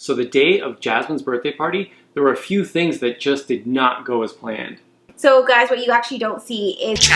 So the day of Jasmine's birthday party, there were a few things that just did not go as planned. So guys, what you actually don't see is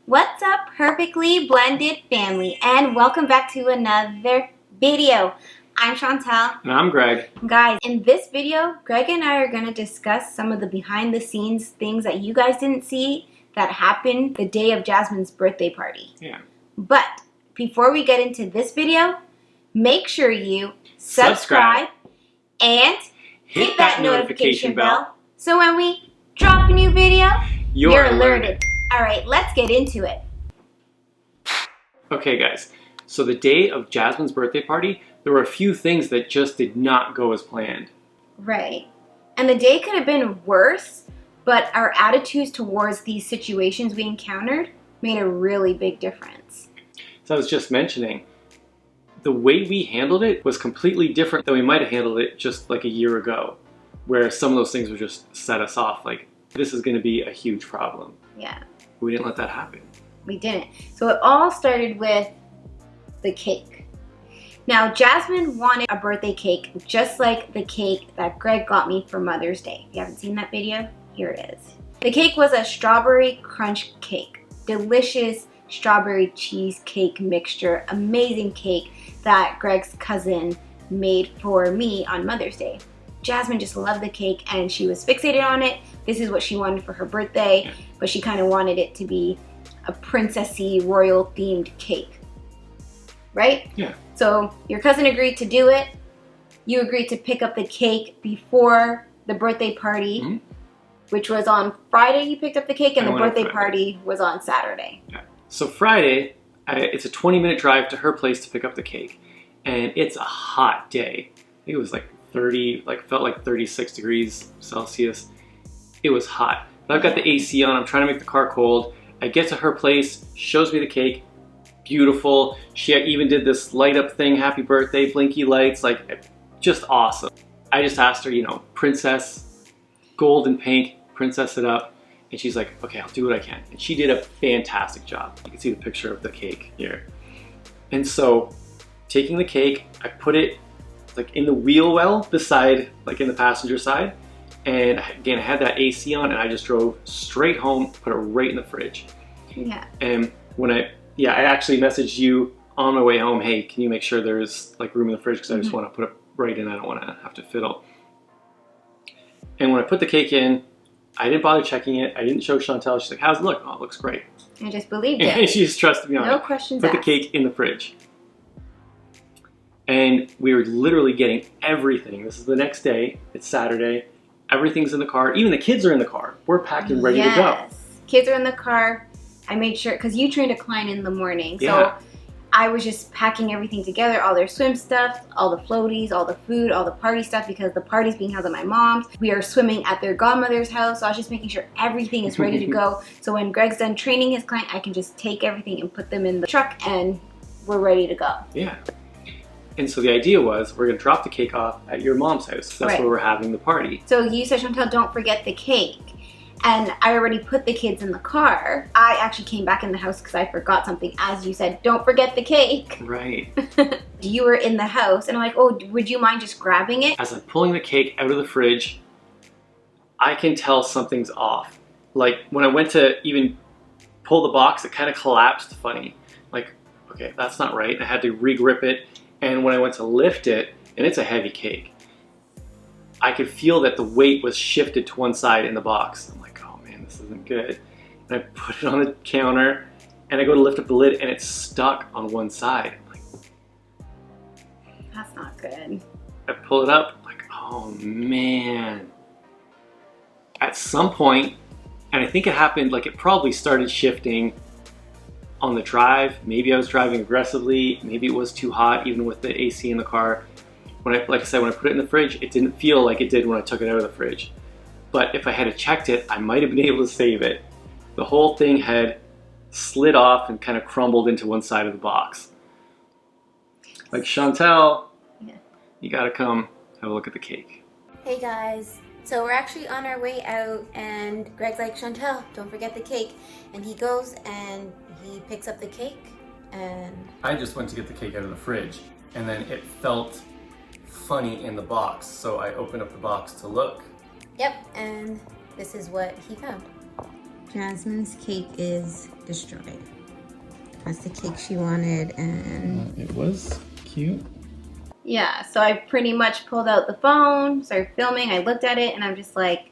what's up, perfectly blended family, and welcome back to another video. I'm Chantel. And I'm Greg. Guys, in this video, Greg and I are going to discuss some of the behind the scenes things that you guys didn't see that happened the day of Jasmine's birthday party. Yeah. But before we get into this video, make sure you subscribe and hit that notification bell so when we drop a new video, you're alerted. Alright, let's get into it. Okay guys, so the day of Jasmine's birthday party, there were a few things that just did not go as planned. Right. And the day could have been worse, but our attitudes towards these situations we encountered made a really big difference. So I was just mentioning, the way we handled it was completely different than we might have handled it just like a year ago, where some of those things would just set us off, like this is going to be a huge problem. Yeah. We didn't let that happen. We didn't. So it all started with the cake. Now, Jasmine wanted a birthday cake just like the cake that Greg got me for Mother's Day. If you haven't seen that video, here it is. The cake was a strawberry crunch cake. Delicious strawberry cheesecake mixture. Amazing cake that Greg's cousin made for me on Mother's Day. Jasmine just loved the cake and she was fixated on it. This is what she wanted for her birthday, but she kind of wanted it to be a princessy, royal themed cake. Right? Yeah. So your cousin agreed to do it. You agreed to pick up the cake before the birthday party, which was on Friday you picked up the cake, and the birthday party was on Saturday. Yeah. So Friday, it's a 20-minute drive to her place to pick up the cake. And it's a hot day. I think it was like 30, felt like 36 degrees Celsius. It was hot. But I've got the AC on, I'm trying to make the car cold. I get to her place, shows me the cake, beautiful. She even did this light up thing, happy birthday, blinky lights, like just awesome. I just asked her, you know, princess, gold and pink, princess it up. And she's like, okay, I'll do what I can. And she did a fantastic job. You can see the picture of the cake here. And so taking the cake, I put it like in the wheel well beside, like in the passenger side. And again, I had that AC on and I just drove straight home, put it right in the fridge. Yeah. And when I actually messaged you on my way home, hey, can you make sure there's like room in the fridge because I just want to put it right in, I don't want to have to fiddle. And when I put the cake in, I didn't bother checking it. I didn't show Chantel. She's like, how's it look? Oh, it looks great. I just believed it. And she just trusted me on it. No questions asked. Put the cake in the fridge. And we were literally getting everything. This is the next day. It's Saturday. Everything's in the car. Even the kids are in the car. We're packed and ready to go. Kids are in the car. I made sure, because you trained a client in the morning. Yeah. So I was just packing everything together, all their swim stuff, all the floaties, all the food, all the party stuff, because the party's being held at my mom's. We are swimming at their godmother's house. So I was just making sure everything is ready to go. So when Greg's done training his client, I can just take everything and put them in the truck and we're ready to go. Yeah. And so the idea was we're going to drop the cake off at your mom's house. That's where we're having the party. So you said, Chantel, don't forget the cake. And I already put the kids in the car. I actually came back in the house because I forgot something. As you said, don't forget the cake. Right. You were in the house and I'm like, oh, would you mind just grabbing it? As I'm pulling the cake out of the fridge, I can tell something's off. Like when I went to even pull the box, it kind of collapsed funny. Like, okay, that's not right. I had to re-grip it. And when I went to lift it, and it's a heavy cake, I could feel that the weight was shifted to one side in the box. I'm like, oh man, this isn't good. And I put it on the counter, and I go to lift up the lid, and it's stuck on one side. I'm like, that's not good. I pull it up, I'm like, oh man. At some point, and I think it happened, like it probably started shifting on the drive. Maybe I was driving aggressively, maybe it was too hot even with the AC in the car. When I, like I said, when I put it in the fridge, it didn't feel like it did when I took it out of the fridge. But if I had checked it, I might have been able to save it. The whole thing had slid off and kind of crumbled into one side of the box. Like, Chantel, Yeah. you gotta come have a look at the cake. Hey guys, so we're actually on our way out and Greg's like, Chantel, don't forget the cake. And he goes and he picks up the cake and... I just went to get the cake out of the fridge and then it felt funny in the box. So I opened up the box to look. Yep, and this is what he found. Jasmine's cake is destroyed. That's the cake she wanted and... It was cute. Yeah, so I pretty much pulled out the phone, started filming, I looked at it, and I'm just like,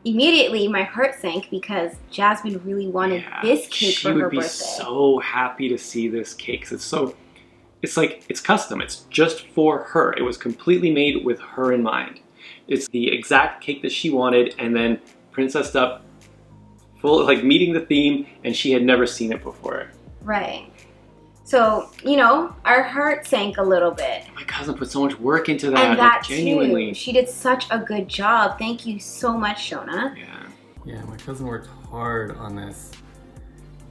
immediately my heart sank because Jasmine really wanted this cake for her birthday. She would be so happy to see this cake. It's like, it's custom. It's just for her. It was completely made with her in mind. It's the exact cake that she wanted, and then princessed up, full, like meeting the theme, and she had never seen it before. Right. So, you know, our heart sank a little bit. My cousin put so much work into that. And that like, genuinely. too. She did such a good job. Thank you so much, Shona. Yeah, my cousin worked hard on this.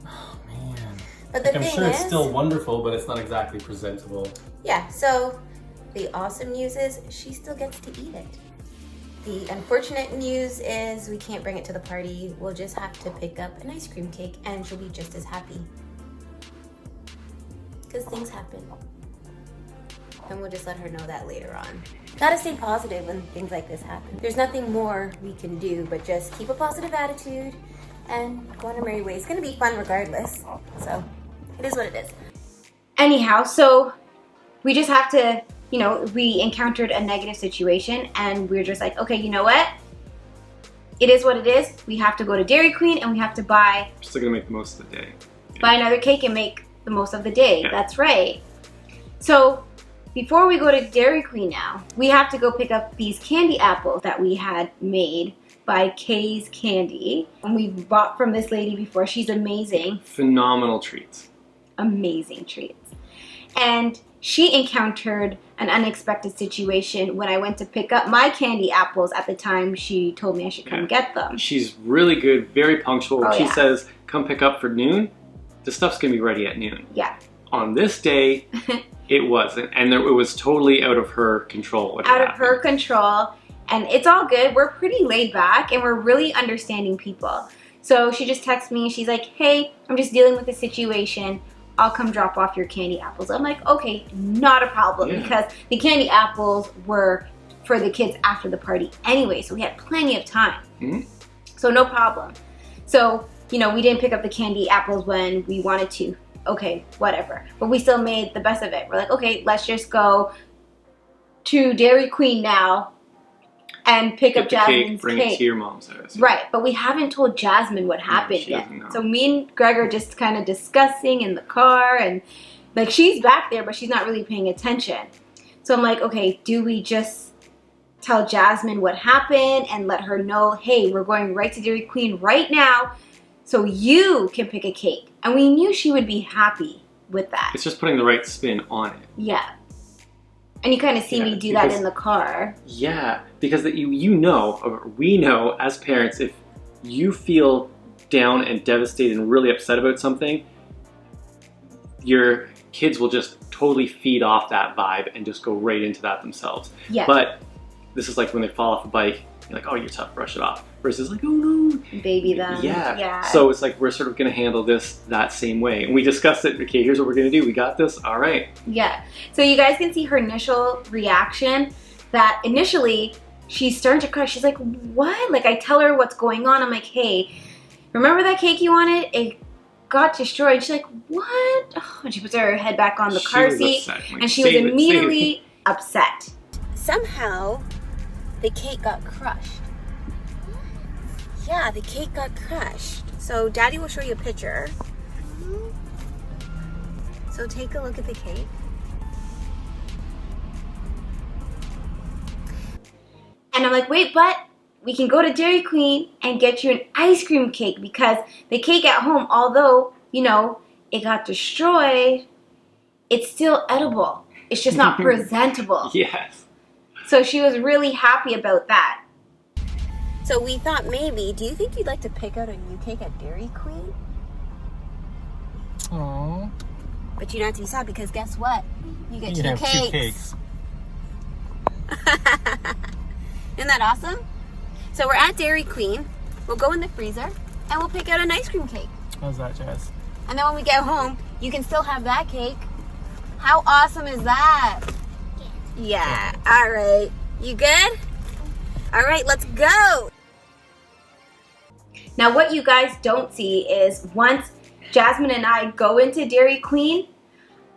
Oh man. But the I'm thing sure is, it's still wonderful, but it's not exactly presentable. yeah, so the awesome news is she still gets to eat it. The unfortunate news is we can't bring it to the party. We'll just have to pick up an ice cream cake and she'll be just as happy. Because things happen. And we'll just let her know that later on. Gotta stay positive when things like this happen. There's nothing more we can do but just keep a positive attitude and go on our merry way. It's gonna be fun regardless. So it is what it is. Anyhow, so we just have to, you know, we encountered a negative situation and we're just like, okay, you know what? It is what it is. We have to go to Dairy Queen and we have to buy... Still gonna make the most of the day. Buy another cake and make the most of the day. Yeah. That's right. So before we go to Dairy Queen now, we have to go pick up these candy apples that we had made by Kay's Candy. And we bought from this lady before. She's amazing. Phenomenal treats. Amazing treats. And she encountered an unexpected situation when I went to pick up my candy apples at the time she told me I should come get them. She's really good, very punctual. When Oh, she yeah. says, come pick up for noon, the stuff's gonna be ready at noon. Yeah. On this day, it wasn't, and it was totally out of her control. what Out of happened. her control, and it's all good. We're pretty laid back and we're really understanding people. So she just texts me and she's like, hey, I'm just dealing with a situation. I'll come drop off your candy apples. I'm like, okay, not a problem, Yeah. because the candy apples were for the kids after the party anyway, so we had plenty of time. Mhm. So no problem. So, you know, we didn't pick up the candy apples when we wanted to. Okay, whatever. But we still made the best of it. We're like, okay, let's just go to Dairy Queen now and pick Get up the Jasmine's cake, bring it to your mom's house. Right, but we haven't told Jasmine what happened she yet. doesn't know. So me and Greg are just kind of discussing in the car, and like she's back there, but she's not really paying attention. So I'm like, okay, do we just tell Jasmine what happened and let her know, hey, we're going right to Dairy Queen right now so you can pick a cake? And we knew she would be happy with that. It's just putting the right spin on it. Yeah. And you kind of see Yeah, me do that because- in the car. Yeah, because that you know, or we know as parents, if you feel down and devastated and really upset about something, your kids will just totally feed off that vibe and just go right into that themselves. Yeah. But this is like when they fall off a bike, you're like, oh, you're tough, brush it off. Versus like, oh no. Baby them. Yeah. Yeah. So it's like we're sort of gonna handle this that same way. And we discussed it, okay, here's what we're gonna do. We got this, all right. Yeah. So you guys can see her initial reaction, that initially she's starting to cry. She's like, what? Like I tell her what's going on. I'm like, hey, remember that cake you wanted? It got destroyed. She's like, what? Oh, and she puts her head back on the She car was seat upset. Like, and she was save it, save it. immediately upset. Somehow, the cake got crushed. Yeah, the cake got crushed. So Daddy will show you a picture. So take a look at the cake. And I'm like, wait, but we can go to Dairy Queen and get you an ice cream cake, because the cake at home, although, you know, it got destroyed, it's still edible. It's just not presentable. Yes. So she was really happy about that. So we thought maybe, do you think you'd like to pick out a new cake at Dairy Queen? But you don't have to be sad because guess what? You get You two can have cakes. 2 cakes. Isn't that awesome? So we're at Dairy Queen. We'll go in the freezer and we'll pick out an ice cream cake. How's that, Jazz? And then when we get home, you can still have that cake. How awesome is that? Yeah. All right. You good? All right, let's go. Now what you guys don't see is once Jasmine and I go into Dairy Queen,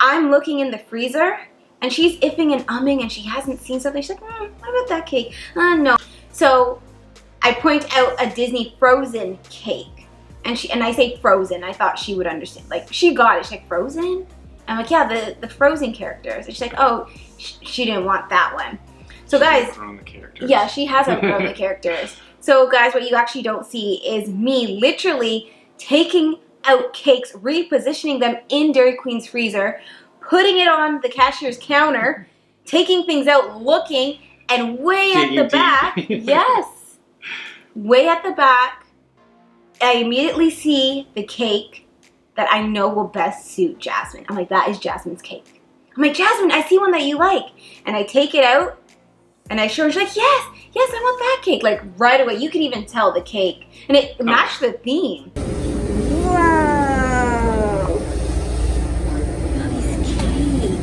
I'm looking in the freezer and she's iffing and umming and she hasn't seen something. She's like, what about that cake? No. So I point out a Disney Frozen cake and I say Frozen. I thought she would understand. Like she got it. She's like, Frozen? I'm like, yeah, the Frozen characters. And she's like, oh, she didn't want that one. So guys, outgrown the characters. yeah, she has outgrown the characters. So guys, what you actually don't see is me literally taking out cakes, repositioning them in Dairy Queen's freezer, putting it on the cashier's counter, taking things out, looking, and way at the back, yes, way at the back, I immediately see the cake that I know will best suit Jasmine. I'm like, that is Jasmine's cake. I'm like, Jasmine, I see one that you like. And I take it out, and I show her, she's like, yes, I want that cake. Like, right away, you can even tell the cake. And it matched the theme. Wow. These cakes.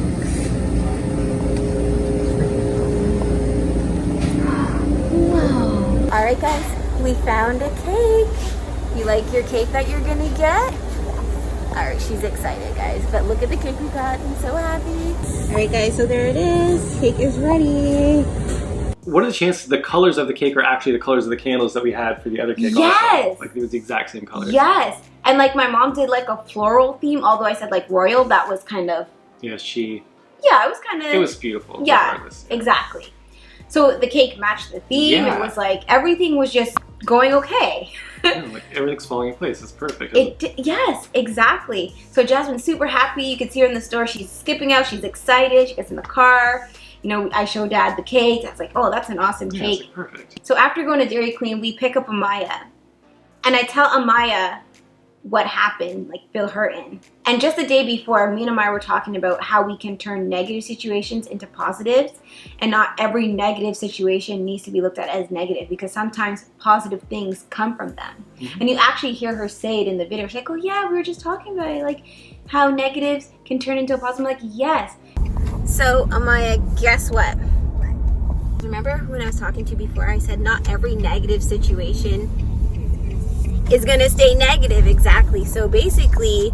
Wow. All right, guys, we found a cake. You like your cake that you're gonna get? All right, she's excited, guys. But look at the cake we got. I'm so happy. All right, guys, so there it is. Cake is ready. What are the chances the colors of the cake are actually the colors of the candles that we had for the other cake? Yes. Also? Like, it was the exact same colors. Yes. And like my mom did like a floral theme, although I said like royal, that was kind of. Yeah, Yeah, it was kind of. It was beautiful. Yeah, regardless. Exactly. So the cake matched the theme. Yeah. It was like everything was just going okay. Yeah, like everything's falling in place. It's perfect. Yes, exactly. So Jasmine's super happy. You can see her in the store. She's skipping out. She's excited. She gets in the car. You know, I show Dad the cake. I was like, oh, that's an awesome Yeah, cake. it's like perfect. So after going to Dairy Queen, we pick up Amaya. And I tell Amaya what happened, like fill her in. And just the day before, me and Amaya were talking about how we can turn negative situations into positives. And not every negative situation needs to be looked at as negative because sometimes positive things come from them. Mm-hmm. And you actually hear her say it in the video. She's like, oh yeah, we were just talking about it. Like how negatives can turn into a positive. I'm like, yes. So, Amaya, guess what? Remember when I was talking to you before, I said not every negative situation is going to stay negative. Exactly. So basically,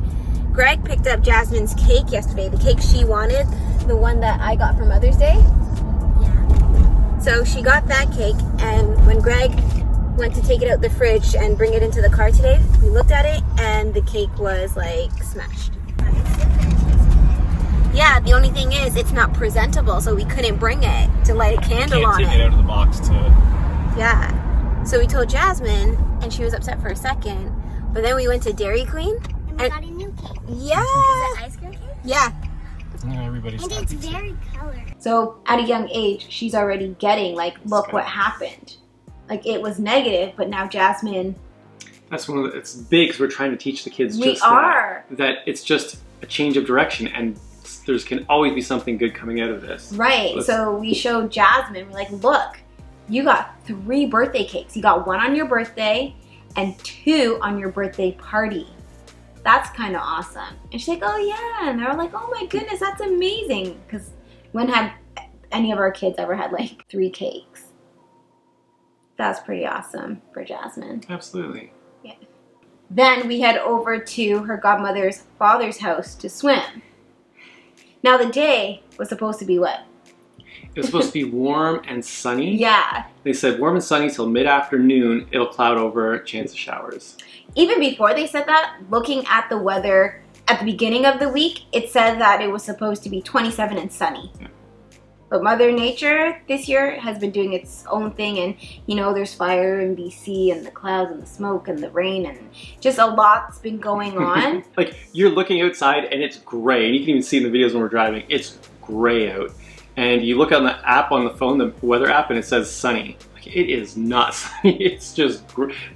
Greg picked up Jasmine's cake yesterday, the cake she wanted, the one that I got for Mother's Day. Yeah. So she got that cake, and when Greg went to take it out the fridge and bring it into the car today, we looked at it, and the cake was like smashed. Yeah, the only thing is it's not presentable, so we couldn't bring it to light a candle on it. Can't take it out of the box to... Yeah. So we told Jasmine, and she was upset for a second. But then we went to Dairy Queen. And we got a new cake. Yeah. Is it ice cream cake? Yeah. Everybody's And it's very colored. So at a young age, she's already getting like, look what happened. Like it was negative, but now Jasmine. That's one of the, it's big because we're trying to teach the kids that it's just a change of direction and there can always be something good coming out of this. Right. So we showed Jasmine, we're like, look, you got 3 birthday cakes. You got 1 on your birthday and 2 on your birthday party. That's kind of awesome. And she's like, oh yeah. And they're like, oh my goodness, that's amazing. Because when have any of our kids ever had like 3 cakes? That's pretty awesome for Jasmine. Absolutely. Yeah. Then we head over to her godmother's father's house to swim. Now the day was supposed to be what? It was supposed to be warm and sunny. Yeah. They said warm and sunny till mid-afternoon. It'll cloud over, chance of showers. Even before they said that, looking at the weather at the beginning of the week, it said that it was supposed to be 27 and sunny. Yeah. But Mother Nature this year has been doing its own thing, and you know, there's fire in BC and the clouds and the smoke and the rain and just a lot's been going on. Like you're looking outside and it's gray, and you can even see in the videos when we're driving, it's gray out. And you look on the app on the phone, the weather app, and it says sunny. Like it is not sunny, it's just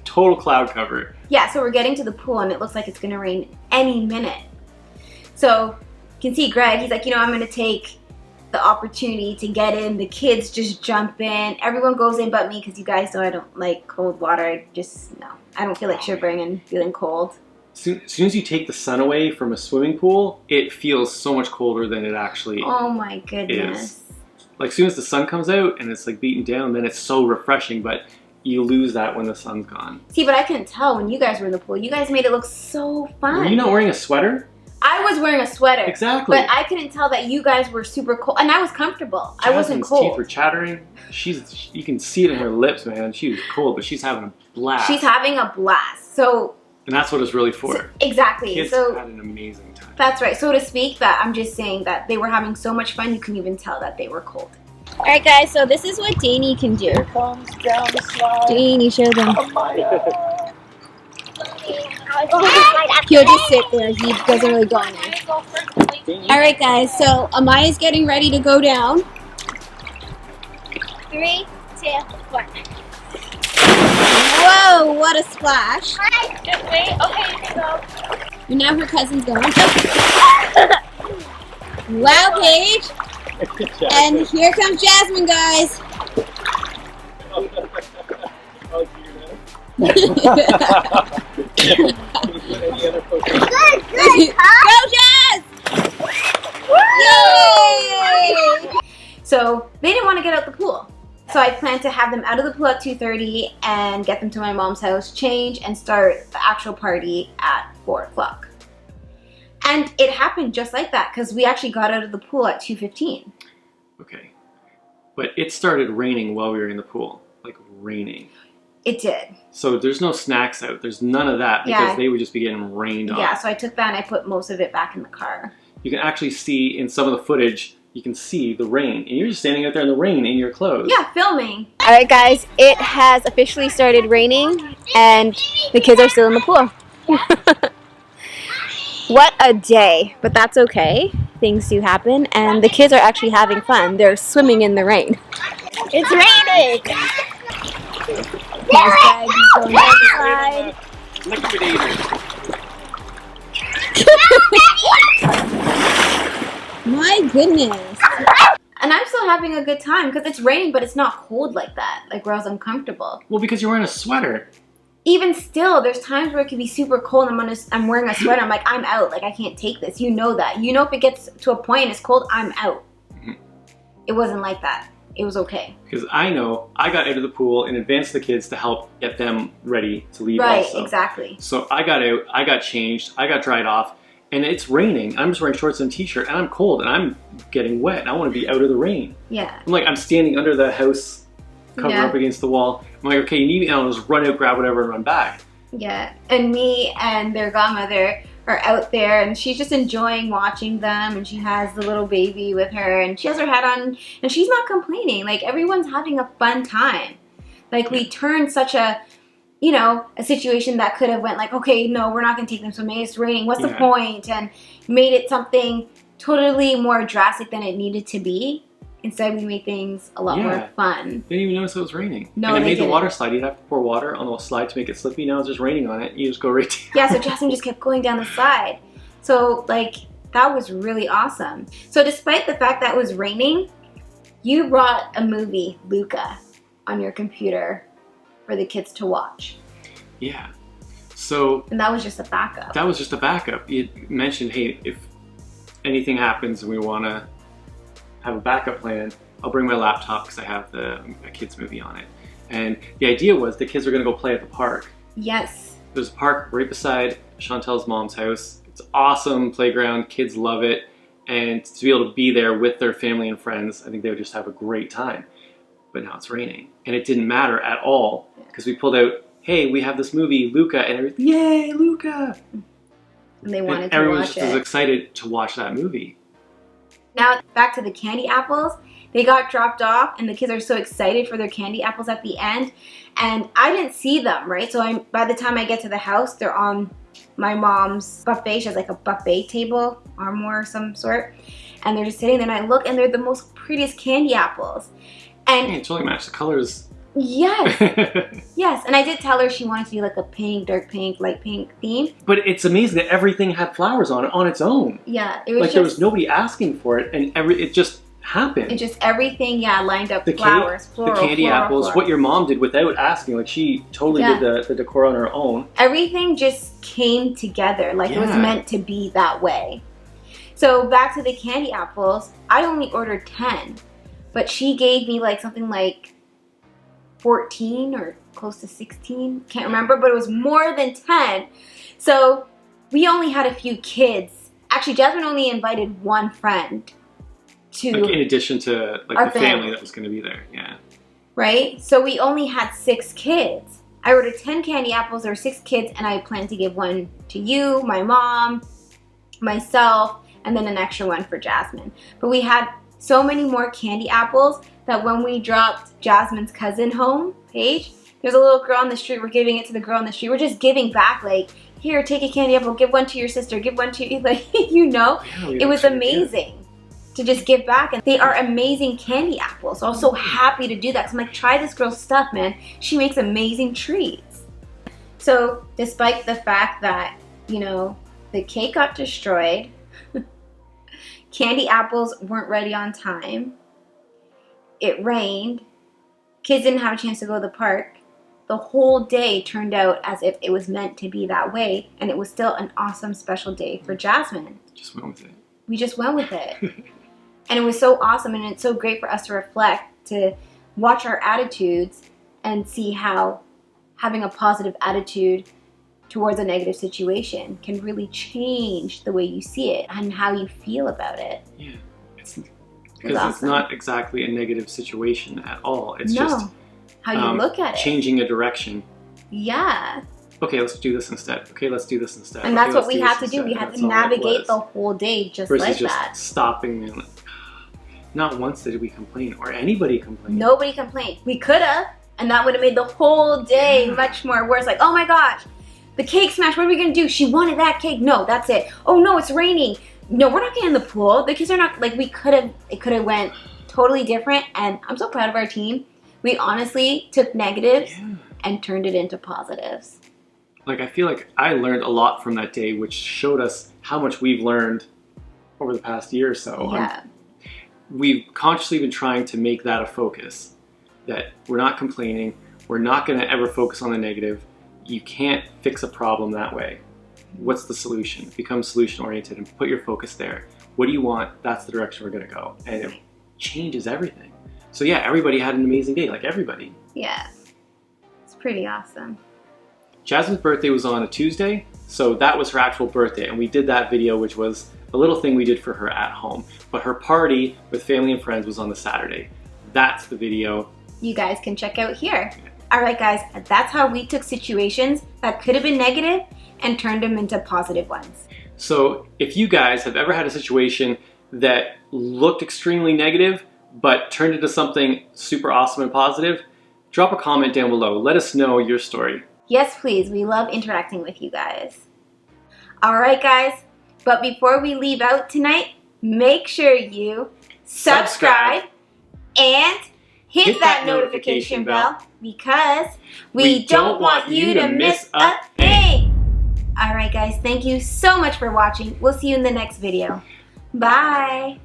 total cloud cover. Yeah, so we're getting to the pool and it looks like it's gonna rain any minute. So can see Greg, he's like, you know, I'm gonna take the opportunity to get in. The kids just jump in. Everyone goes in but me because you guys know I don't like cold water. I don't feel like shivering and feeling cold. As soon as you take the sun away from a swimming pool, it feels so much colder than it actually Oh my goodness. is. Like, as soon as the sun comes out and it's like beaten down, then it's so refreshing, but you lose that when the sun's gone. See, but I couldn't tell when you guys were in the pool. You guys made it look so fun. Were you not wearing a sweater? I was wearing a sweater. Exactly. But I couldn't tell that you guys were super cold. And I was comfortable. I wasn't Jasmine's cold. teeth were chattering. You can see it in her lips, man. She was cold, but she's having a blast. She's having a blast. So And that's what it's really for. exactly. Kids So had an amazing time. that's right. So to speak, that I'm just saying that they were having so much fun, you couldn't even tell that they were cold. All right, guys. So this is what Danny can do. Here comes down the slide. Danny, show them. Oh my God. He'll just sit there. He doesn't really go in there. All right, guys. So Amaya's getting ready to go down. 3, 2, 1. Whoa! What a splash! Just wait. Okay, you can go. And now her cousin's going. Wow, Paige! And here comes Jasmine, guys. Go, Jazz! Yay! So they didn't want to get out the pool. So I planned to have them out of the pool at 2:30 and get them to my mom's house, change, and start the actual party at 4 o'clock. And it happened just like that because we actually got out of the pool at 2:15. Okay. But it started raining while we were in the pool. Like, raining. It did. So there's no snacks out. There's none of that because Yeah. they would just be getting rained on. Yeah, so I took that and I put most of it back in the car. You can actually see in some of the footage, you can see the rain. And you're just standing out there in the rain in your clothes. Yeah, filming. All right, guys, it has officially started raining, and the kids are still in the pool. What a day, but that's okay. Things do happen, and the kids are actually having fun. They're swimming in the rain. It's raining. There's Greg, he's going down the slide. My goodness. And I'm still having a good time because it's raining, but it's not cold like that, like where I was uncomfortable. Well, because you're wearing a sweater. Even still, there's times where it can be super cold and I'm wearing a sweater. I'm like, I'm out. Like, I can't take this. You know that. You know if it gets to a point and it's cold, I'm out. It wasn't like that. It was okay. Because I know I got out of the pool in advance of the kids to help get them ready to leave Right, also. exactly. So I got out, I got changed, I got dried off, and it's raining. I'm just wearing shorts and a t-shirt, and I'm cold, and I'm getting wet. I want to be out of the rain. Yeah. I'm standing under the house, covered Yeah. up against the wall. I'm like, okay, you need me? And I'll just run out, grab whatever, and run back. Yeah. And me and their godmother are out there and she's just enjoying watching them, and she has the little baby with her and she has her hat on and she's not complaining. Like, everyone's having a fun time. Like, we turned such a situation that could have went like, okay, no, we're not gonna take them swimming, it's raining, what's the Yeah. point? And made it something totally more drastic than it needed to be. Instead, we made things a lot Yeah. more fun. Didn't even notice it was raining. No, and I they made the didn't. water slide. You'd have to pour water on the slide to make it slippy. Now it's just raining on it. You just go right down. Yeah, so Jasmine just kept going down the slide. So, like, that was really awesome. So despite the fact that it was raining, you brought a movie, Luca, on your computer for the kids to watch. Yeah. So And that was just a backup. that was just a backup. You mentioned, hey, if anything happens and we want to have a backup plan, I'll bring my laptop because I have a kids movie on it. And the idea was the kids are going to go play at the park. Yes. There's a park right beside Chantel's mom's house. It's awesome playground. Kids love it. And to be able to be there with their family and friends, I think they would just have a great time. But now it's raining. And it didn't matter at all because we pulled out, hey, we have this movie, Luca, and everything. Yay, Luca! And they wanted And to everyone's watch just as it. excited to watch that movie. Now, back to the candy apples. They got dropped off and the kids are so excited for their candy apples at the end. And I didn't see them, right? So by the time I get to the house, they're on my mom's buffet. She has like a buffet table, armoire of some sort. And they're just sitting there and I look and they're the most prettiest candy apples. Yeah, And it totally matched. The colors Yes. Yes, and I did tell her she wanted to do like a pink, dark pink, light pink theme. But it's amazing that everything had flowers on it on its own. Yeah, it was Like just, there was nobody asking for it, and it just happened. and just everything, yeah, lined up. The Flowers, cake, floral, the candy floral, apples, floral. what your mom did without asking. Like she totally Yeah. did the decor on her own. Everything just came together like it was Yeah. meant to be that way. So back to the candy apples, I only ordered 10, but she gave me like something like 14 or close to 16, can't remember, but it was more than 10. So we only had a few kids. Actually, Jasmine only invited one friend to, Like in addition to like Our the family family. that was going to be there. Yeah. right? So we only had 6 kids. I ordered 10 candy apples, there were 6 kids, and I planned to give one to you, my mom, myself, and then an extra one for Jasmine. But we had so many more candy apples that when we dropped Jasmine's cousin home, Paige, there's a little girl on the street, we're giving it to the girl on the street. We're just giving back, like, here, take a candy apple, give one to your sister, give one to you, like, you know? Yeah, we It was actually did. amazing to just give back, and they are amazing candy apples. So I was so happy to do that. So I'm like, try this girl's stuff, man. She makes amazing treats. So despite the fact that, you know, the cake got destroyed, candy apples weren't ready on time, it rained, kids didn't have a chance to go to the park, the whole day turned out as if it was meant to be that way, and it was still an awesome special day for Jasmine. Just went with it. We just went with it. And it was so awesome, and it's so great for us to reflect, to watch our attitudes and see how having a positive attitude towards a negative situation can really change the way you see it and how you feel about it. Yeah. It's It was because it's awesome. not exactly a negative situation at all. It's No, just how you look at it. changing a direction. Yeah. Okay, let's do this instead. Okay, let's do this instead. And Okay, that's what let's we do had to this do. We instead. had That's to all it navigate was. the whole day just Versus like just that. stopping and like, not once did we complain or anybody complain. Nobody complained. We could have, and that would have made the whole day much more worse. Like, oh my gosh, the cake smash, what are we gonna do? She wanted that cake. No, that's it. Oh no, it's raining. No, we're not getting in the pool. The kids are not, like, it could have went totally different, and I'm so proud of our team. We honestly took negatives Yeah. and turned it into positives. Like I feel like I learned a lot from that day, which showed us how much we've learned over the past year or so. Yeah. We've consciously been trying to make that a focus, that we're not complaining, we're not going to ever focus on the negative. You can't fix a problem that way. What's the solution? Become solution oriented and put your focus there. What do you want? That's the direction we're going to go. And it changes everything. So yeah, everybody had an amazing day, like everybody. Yeah. It's pretty awesome. Jasmine's birthday was on a Tuesday, so that was her actual birthday, and we did that video, which was a little thing we did for her at home. But her party with family and friends was on the Saturday. That's the video. You guys can check out here. All right, guys, that's how we took situations that could have been negative and turned them into positive ones. So if you guys have ever had a situation that looked extremely negative, but turned into something super awesome and positive, drop a comment down below. Let us know your story. Yes, please. We love interacting with you guys. All right, guys. But before we leave out tonight, make sure you subscribe and hit that notification bell because we don't want you to miss a thing. All right, guys. Thank you so much for watching. We'll see you in the next video. Bye.